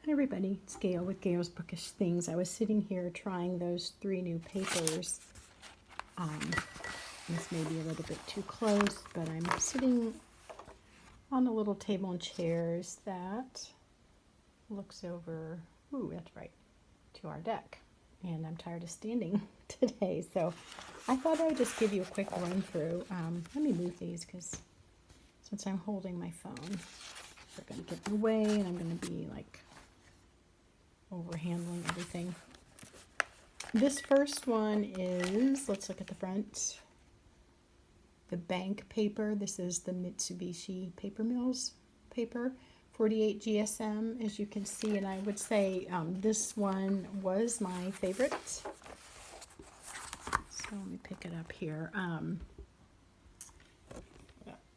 Hi everybody, it's Gail with Gail's Bookish Things. I was sitting here trying those 3 new papers. This may be a little bit too close, but I'm sitting on a little table and chairs that looks over, ooh, that's right, to our deck. And I'm tired of standing today, so I thought I would just give you a quick run through. Let me move these because since I'm holding my phone, they're going to get in the way and I'm going to be like overhandling everything. This first one is, let's look at the front, the bank paper. This is the Mitsubishi Paper Mills paper, 48 GSM, as you can see, and I would say this one was my favorite. So let me pick it up here.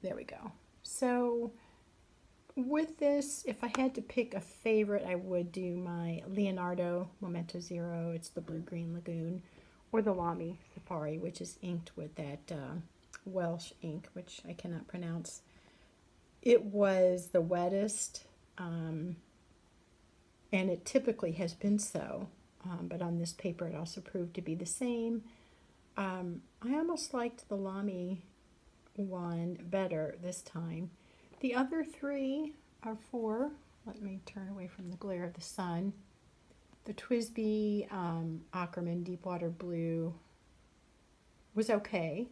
There we go. So with this, if I had to pick a favorite, I would do my Leonardo Momento Zero. It's the Blue-Green Lagoon, or the Lamy Safari, which is inked with that Welsh ink, which I cannot pronounce. It was the wettest, and it typically has been so, but on this paper it also proved to be the same. I almost liked the Lamy one better this time. The other 3 are for, let me turn away from the glare of the sun, the TWSBI Ackerman Deepwater Blue was okay,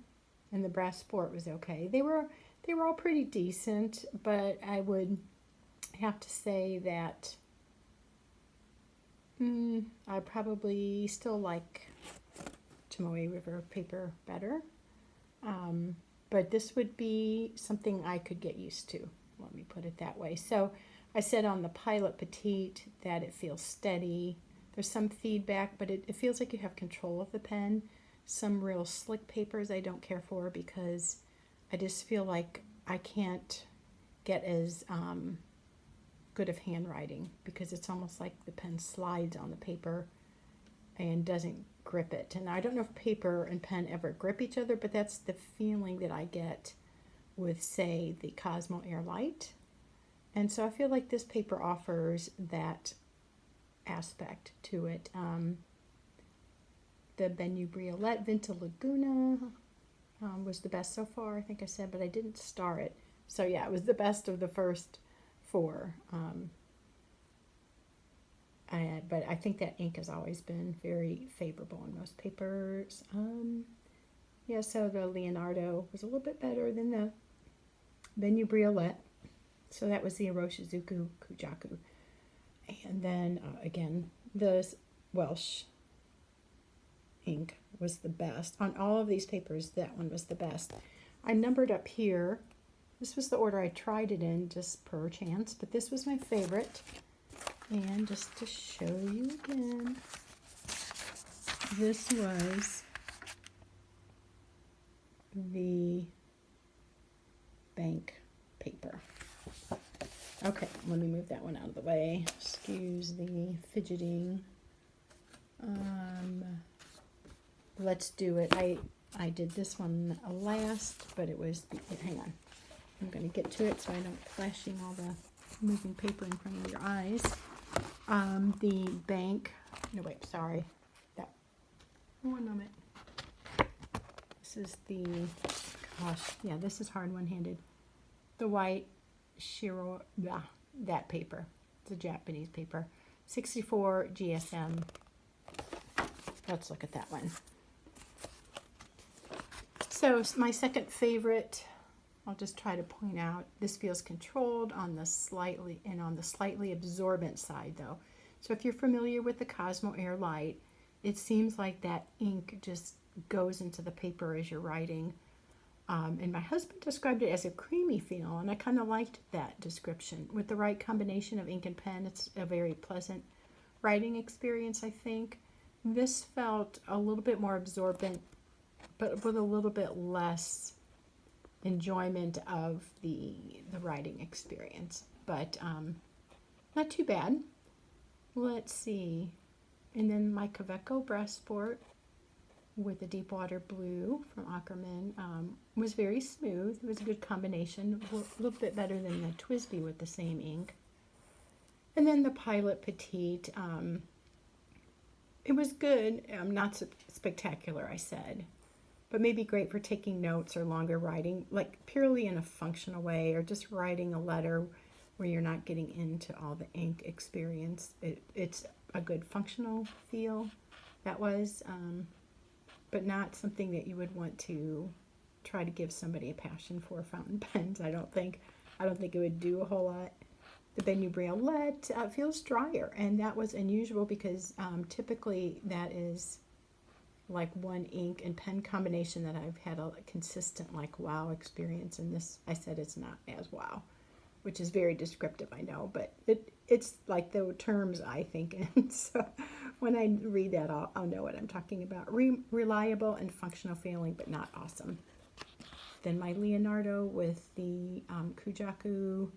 and the Brass Sport was okay. They were all pretty decent, but I would have to say that I probably still like Tomoe River paper better. But this would be something I could get used to, let me put it that way. So I said on the Pilot Petite that it feels steady. There's some feedback, but it feels like you have control of the pen. Some real slick papers I don't care for because I just feel like I can't get as good of handwriting because it's almost like the pen slides on the paper and doesn't grip it. And I don't know if paper and pen ever grip each other, but that's the feeling that I get with, say, the Cosmo Air Light. And so I feel like this paper offers that aspect to it. The Benu Briolette Vinta Laguna was the best so far, I think I said, but I didn't star it. So yeah, it was the best of the first 4. But I think that ink has always been very favorable in most papers. Yeah, so the Leonardo was a little bit better than the Benu Briolette. So that was the Iroshizuku Kujaku. And then, again, the Welsh ink was the best. On all of these papers, that one was the best. I numbered up here. This was the order I tried it in, just per chance, but this was my favorite. And just to show you again, this was the bank paper. Okay, let me move that one out of the way. Excuse the fidgeting. Let's do it. I did this one last, but it was, hang on. I'm going to get to it so I don't flashing all the moving paper in front of your eyes. The bank, no wait, sorry, that, one moment. This is the, gosh, yeah, this is hard one-handed. The white Shiro, that paper, it's a Japanese paper, 64 GSM. Let's look at that one. So my second favorite, I'll just try to point out, this feels controlled on the slightly absorbent side though. So if you're familiar with the Cosmo Air Light, it seems like that ink just goes into the paper as you're writing. And my husband described it as a creamy feel, and I kind of liked that description. With the right combination of ink and pen, it's a very pleasant writing experience, I think. This felt a little bit more absorbent, but with a little bit less enjoyment of the writing experience, but not too bad. Let's see, and then my Kaweco Brass Sport with the Deepwater Blue from Ackerman was very smooth. It was a good combination, a little bit better than the TWSBI with the same ink. And then the Pilot Petite, it was good, not spectacular, I said, but maybe great for taking notes or longer writing, like purely in a functional way, or just writing a letter where you're not getting into all the ink experience. It's a good functional feel, that was, but not something that you would want to try to give somebody a passion for fountain pens. I don't think it would do a whole lot. The Benu Briolette feels drier, and that was unusual because typically that is like one ink and pen combination that I've had a consistent like wow experience, and this, I said, it's not as wow, which is very descriptive, I know, but it's like the terms I think in. So when I read that, I'll know what I'm talking about. Reliable and functional feeling, but not awesome. Then my Leonardo with the Kujaku,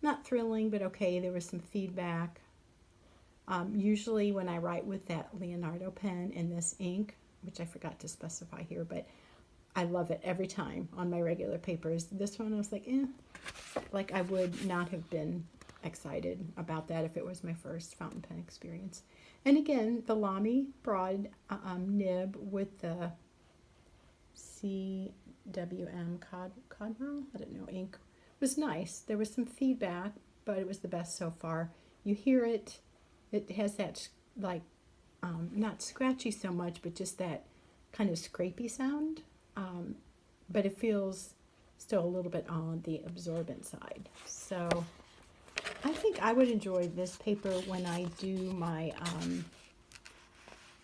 not thrilling, but okay. There was some feedback. Usually when I write with that Leonardo pen and this ink, which I forgot to specify here, but I love it every time on my regular papers. This one I was like, like I would not have been excited about that if it was my first fountain pen experience. And again, the Lamy broad nib with the CWM Codmerl, I don't know, ink was nice. There was some feedback, but it was the best so far. You hear it. It has that like not scratchy so much, but just that kind of scrapey sound. But it feels still a little bit on the absorbent side. So I think I would enjoy this paper when I do my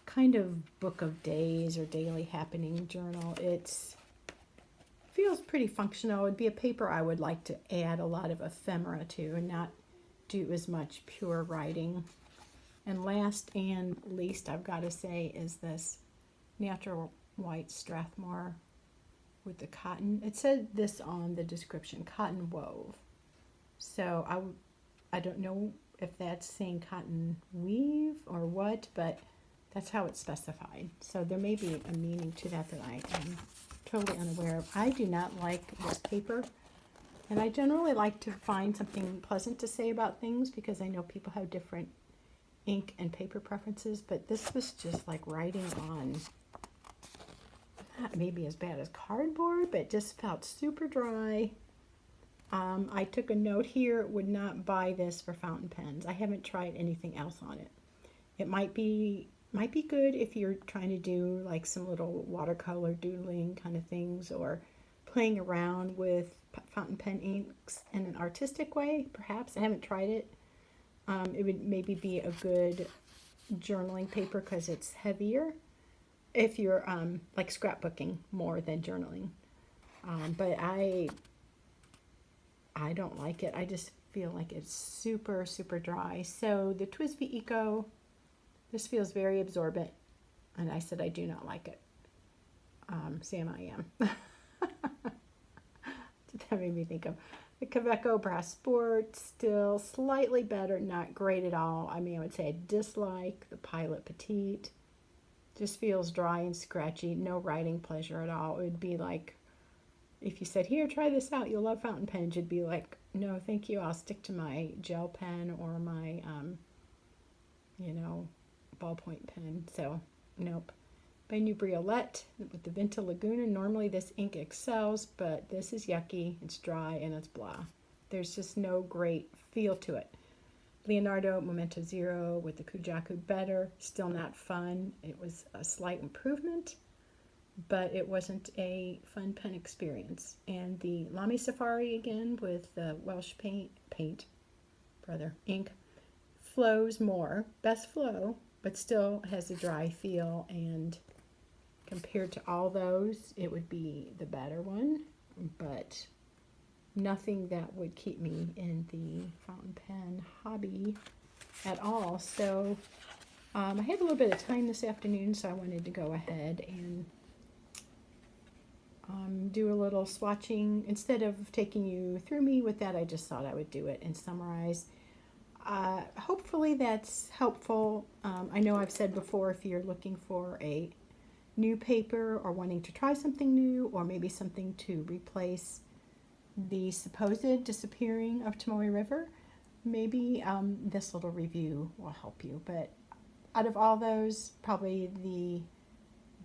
kind of book of days or daily happening journal. It feels pretty functional. It would be a paper I would like to add a lot of ephemera to and not do as much pure writing. And last and least, I've got to say, is this Natural White Strathmore with the cotton. It said this on the description, cotton wove. So I don't know if that's saying cotton weave or what, but that's how it's specified. So there may be a meaning to that I am totally unaware of. I do not like this paper, and I generally like to find something pleasant to say about things because I know people have different ink and paper preferences, but this was just like writing on, not maybe as bad as cardboard, but just felt super dry. I took a note here, would not buy this for fountain pens. I haven't tried anything else on it. It might be good if you're trying to do like some little watercolor doodling kind of things, or playing around with fountain pen inks in an artistic way, perhaps. I haven't tried it. It would maybe be a good journaling paper because it's heavier if you're like scrapbooking more than journaling. But I don't like it. I just feel like it's super, super dry. So the TWSBI Eco, this feels very absorbent, and I said I do not like it. Sam, I am. That made me think of the Kaweco Brass Sport, still slightly better, not great at all. I mean, I would say I dislike the Pilot Petite. Just feels dry and scratchy, no writing pleasure at all. It would be like, if you said, here, try this out, you'll love fountain pens, you'd be like, no, thank you, I'll stick to my gel pen or my, ballpoint pen. So, nope. Benu Briolette with the Venta Laguna. Normally this ink excels, but this is yucky, it's dry, and it's blah. There's just no great feel to it. Leonardo Momento Zero with the Kujaku, better, still not fun. It was a slight improvement, but it wasn't a fun pen experience. And the Lamy Safari again with the Welsh ink, flows more, best flow, but still has a dry feel, and compared to all those, it would be the better one, but nothing that would keep me in the fountain pen hobby at all. So I had a little bit of time this afternoon, so I wanted to go ahead and do a little swatching. Instead of taking you through me with that, I just thought I would do it and summarize. Hopefully that's helpful. I know I've said before, if you're looking for a new paper or wanting to try something new, or maybe something to replace the supposed disappearing of Tomoe River, maybe this little review will help you. But out of all those, probably the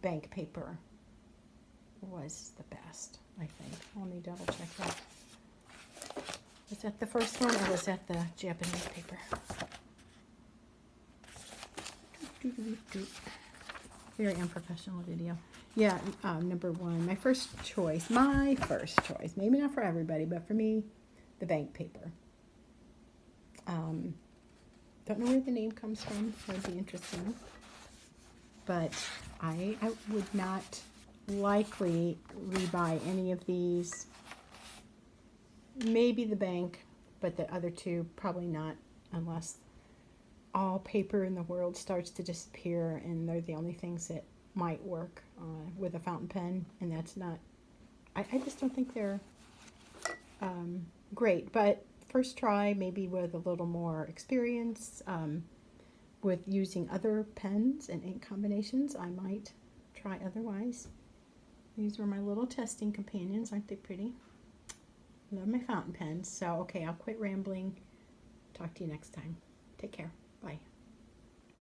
bank paper was the best, I think. Let me double check that. Was that the first one or was that the Japanese paper? Very unprofessional video. Yeah, number one, my first choice, maybe not for everybody, but for me, the bank paper. Don't know where the name comes from, that would be interesting. But I would not likely rebuy any of these. Maybe the bank, but the other two, probably not, unless all paper in the world starts to disappear and they're the only things that might work with a fountain pen, and that's not, I just don't think they're great. But first try, maybe with a little more experience with using other pens and ink combinations, I might try otherwise. These were my little testing companions. Aren't they pretty? Love my fountain pens. So, okay, I'll quit rambling. Talk to you next time. Take care. Bye.